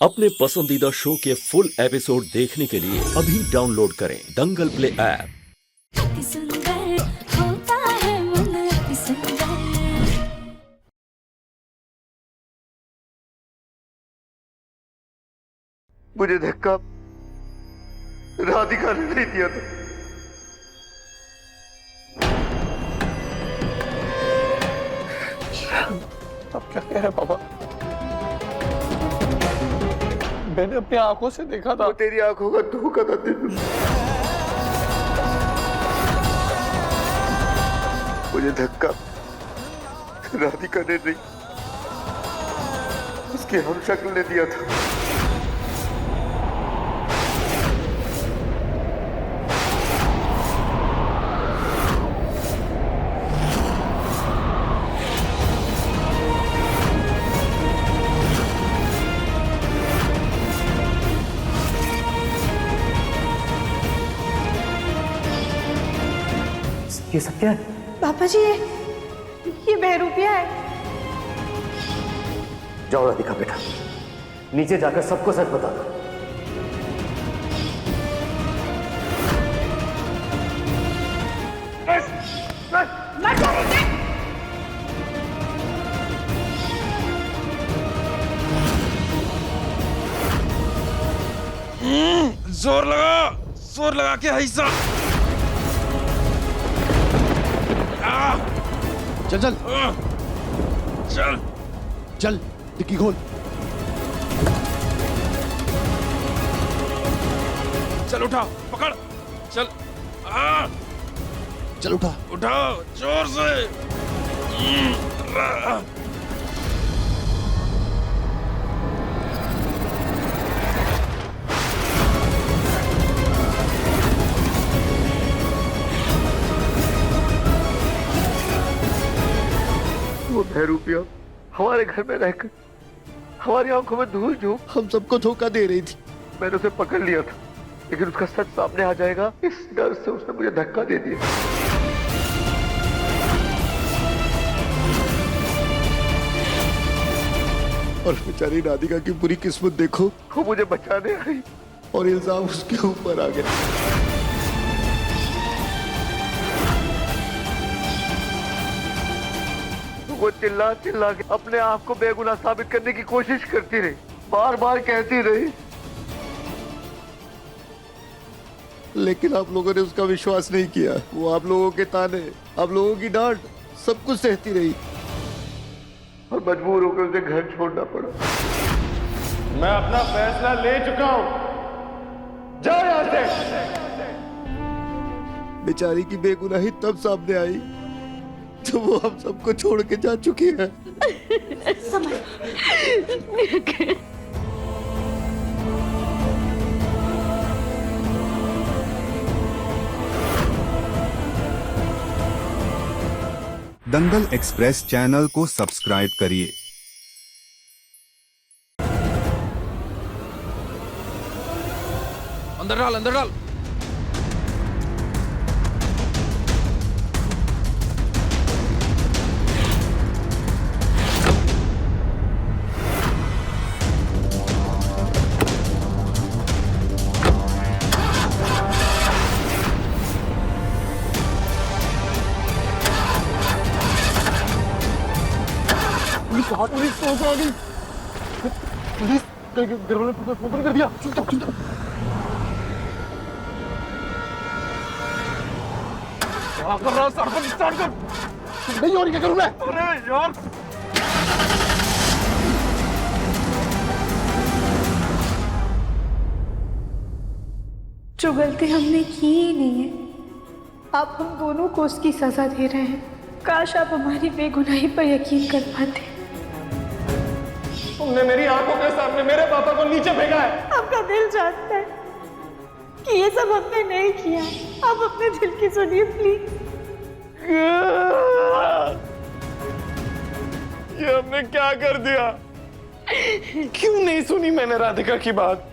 अपने पसंदीदा शो के फुल एपिसोड देखने के लिए अभी डाउनलोड करें दंगल प्ले ऐप। अति सुंदर होता है मन अति सुंदर। मुझे धक्का राधिका ने नहीं दिया था। अब क्या कह रहे पापा? मैंने अपनी आंखों से देखा था। वो तेरी आंखों का धोखा था तेरे। मुझे धक्का राधिका ने नहीं, उसकी हमशक्ल ने दिया था। ये सब क्या है? पापा जी ये बहरूपिया है। जाओ राधिका बेटा, नीचे जाकर सबको सच बता दो। जोर लगा के हिस्सा। चल चल चल चल, डिक्की खोल। चल उठा, पकड़, चल चल उठा। उठाओ जोर से। वो बहरूपिया हमारे घर में रहकर हमारी आंखों में धूल झोंक हम सबको धोखा दे रही थी। मैंने उसे पकड़ लिया था, लेकिन उसका सच सामने आ जाएगा इस डर से उसने मुझे धक्का दे दिया। और बेचारी राधिका की बुरी किस्मत देखो, वो मुझे बचाने आई और इल्जाम उसके ऊपर आ गया। वो चिल्ला चिल्ला के अपने आप को बेगुनाह साबित करने की कोशिश करती रही, बार बार कहती रही, लेकिन आप लोगों ने उसका विश्वास नहीं किया। वो आप लोगों के ताने, आप लोगों की डांट सब कुछ सहती रही और मजबूर होकर उसे घर छोड़ना पड़ा। मैं अपना फैसला ले चुका हूं, जाओ यहां से। बेचारी की बेगुनाही तब सामने आई जब वो हम सबको छोड़ के जा चुकी है। दंगल एक्सप्रेस चैनल को सब्सक्राइब करिए। अंदर डाल, अंदर डाल। पुलिस आ गई। पुलिस घर वाले फोन कर दिया। चुप चुप चुप। क्या कर रहा है? स्टार्ट कर। नहीं और क्या करूं मैं? अरे यार, जो गलती हमने की ही नहीं है, आप हम दोनों को उसकी सजा दे रहे हैं। काश आप हमारी बेगुनाही पर यकीन कर पाते। तुमने मेरी आंखों के सामने मेरे पापा को नीचे फेंका है। आपका दिल जानता है कि ये सब हमने नहीं किया। आप अपने दिल की सुनिए प्लीज। ये हमने क्या कर दिया? क्यों नहीं सुनी मैंने राधिका की बात?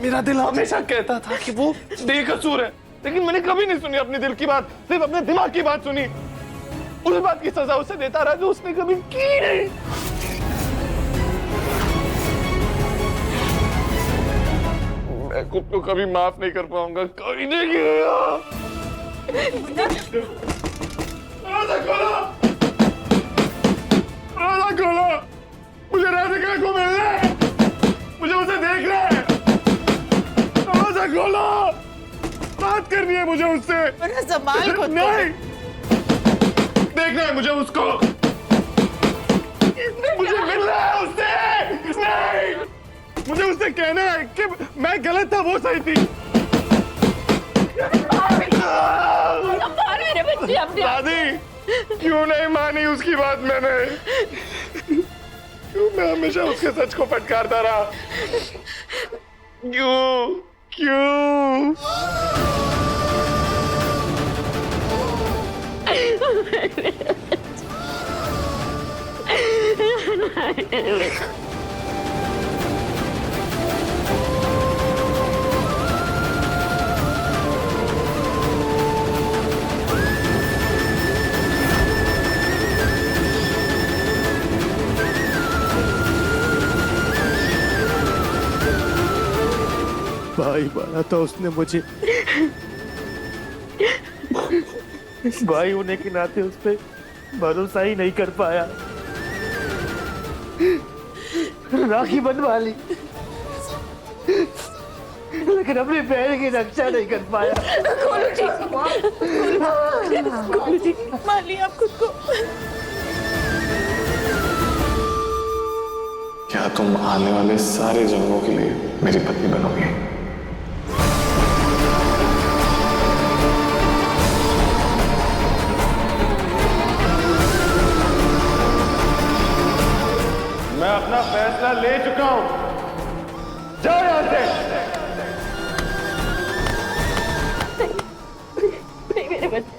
मेरा दिल हमेशा कहता था कि वो बेकसूर है, लेकिन मैंने कभी नहीं सुनी अपने दिल की बात, सिर्फ अपने दिमाग की बात सुनी। उस बात की सजा उसे देता रहा जो उसने कभी की नहीं। खुद को कभी माफ नहीं कर पाऊंगा, कभी नहीं किया। दरवाजा खोलो, दरवाजा खोलो, मुझे राधिका को मिलना है, मुझे उसे देखना है। दरवाजा खोलो, बात करनी है मुझे उससे। संभाल खुद को। नहीं, देखना है मुझे उसको, मुझे मिलना है उससे। नहीं, मुझे उससे कहना है कि मैं गलत था, वो सही थी। मेरे बच्चे अपने दादी, क्यों नहीं मानी उसकी बात मैंने? क्यों मैं हमेशा उसके सच को फटकारता रहा? क्यों क्यों? भाई मारा था उसने मुझे, भाई होने के नाते उस पर भरोसा ही नहीं कर पाया। राखी बनवा ली, लेकिन अपनी बहन की रक्षा नहीं कर पाया। गोलू जी मान लिया आप खुद को। क्या तुम आने वाले सारे जन्मों के लिए मेरी पत्नी बनोगी? मैं अपना फैसला ले चुका हूं, जाओ यहां से। नहीं मेरे बच्चे।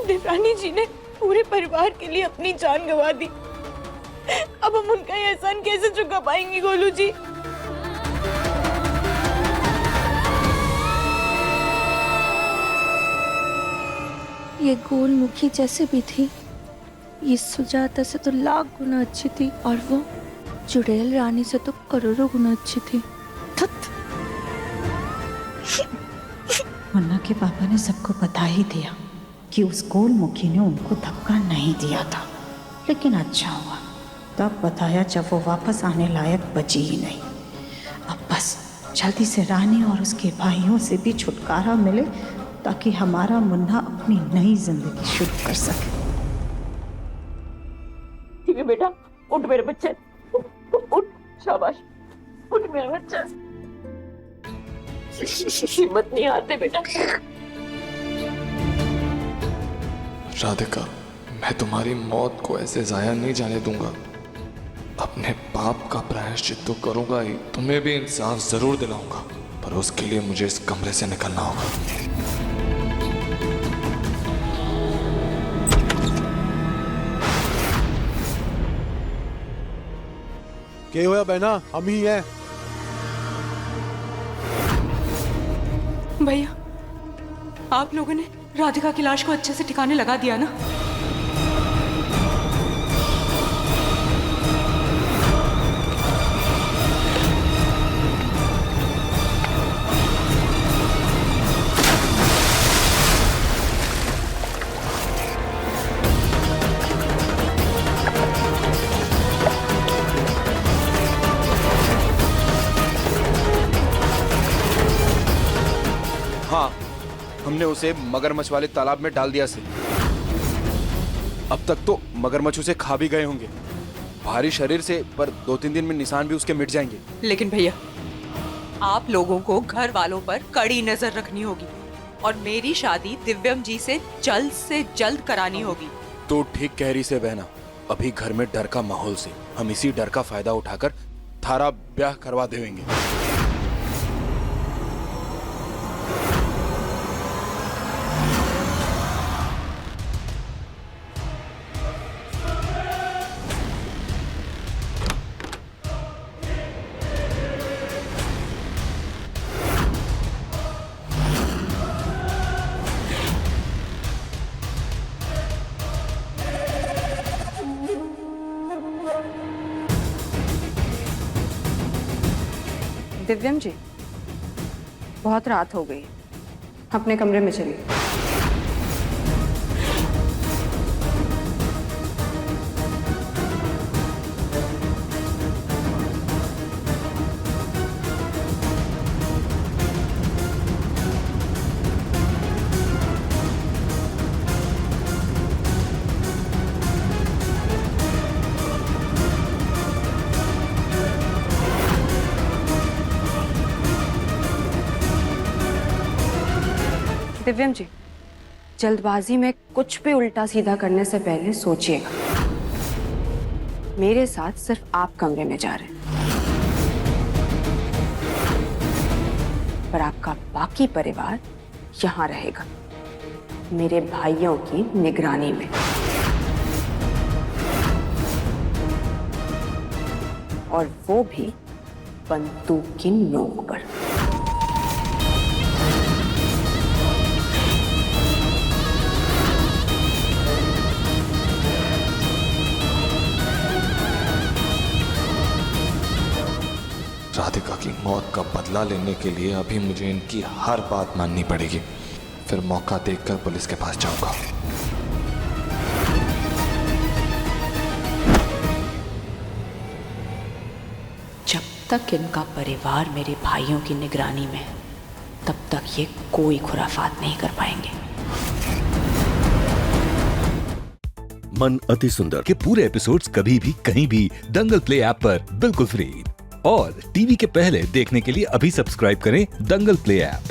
देवरानी जी ने पूरे परिवार के लिए अपनी जान गंवा दी, अब हम उनका ये एहसान कैसे चुका पाएंगे गोलू जी? ये गोलमुखी जैसे भी थी, ये सुजाता से तो लाख गुना अच्छी थी, और वो चुड़ैल रानी से तो करोड़ों गुना अच्छी थी। मुन्ना के पापा ने सबको बता ही दिया कि उस गोलमुखी ने उनको धक्का नहीं दिया था, लेकिन अच्छा हुआ तब बताया जब वो वापस आने लायक बची ही नहीं। अब बस जल्दी से रानी और उसके भाइयों से भी छुटकारा मिले ताकि हमारा मुन्ना अपनी नई जिंदगी शुरू कर सके। ठीक है बेटा, उठ मेरे बच्चे, उठ, शाबाश, उठ मेरा बच्चा। हिम्मत नहीं आते बेटा। राधिका, मैं तुम्हारी मौत को ऐसे जाया नहीं जाने दूंगा। अपने पाप का प्रायश्चित तो करूंगा ही, तुम्हें भी इंसाफ जरूर दिलाऊंगा, पर उसके लिए मुझे इस कमरे से निकलना होगा। क्या हुआ बहना? हम ही हैं। भैया, आप लोगों ने राधिका की लाश को अच्छे से ठिकाने लगा दिया ना? हाँ, हमने उसे मगरमच्छ वाले तालाब में डाल दिया से। अब तक तो मगरमच्छ उसे खा भी गए होंगे, भारी शरीर से, पर 2-3 दिन में निशान भी उसके मिट जाएंगे। लेकिन भैया, आप लोगों को घर वालों पर कड़ी नजर रखनी होगी और मेरी शादी दिव्यम जी से जल्द करानी होगी। तो ठीक कह रही से बहना, अभी घर में डर का माहौल से हम इसी डर का फायदा उठाकर थारा ब्याह करवा देंगे। दिव्यम जी, बहुत रात हो गई, अपने कमरे में चलिए। दिव्यम जी, जल्दबाजी में कुछ भी उल्टा सीधा करने से पहले सोचिएगा। मेरे साथ सिर्फ आप कमरे में जा रहे हैं, पर आपका बाकी परिवार यहाँ रहेगा, मेरे भाइयों की निगरानी में। और वो भी बंदूक की नोक पर। राधिका की मौत का बदला लेने के लिए अभी मुझे इनकी हर बात माननी पड़ेगी, फिर मौका देखकर पुलिस के पास जाऊंगा। जब तक इनका परिवार मेरे भाइयों की निगरानी में है, तब तक ये कोई खुराफात नहीं कर पाएंगे। मन अति सुंदर के पूरे एपिसोड्स कभी भी कहीं भी दंगल प्ले ऐप पर बिल्कुल फ्री। और टीवी के पहले देखने के लिए अभी सब्सक्राइब करें दंगल प्ले ऐप।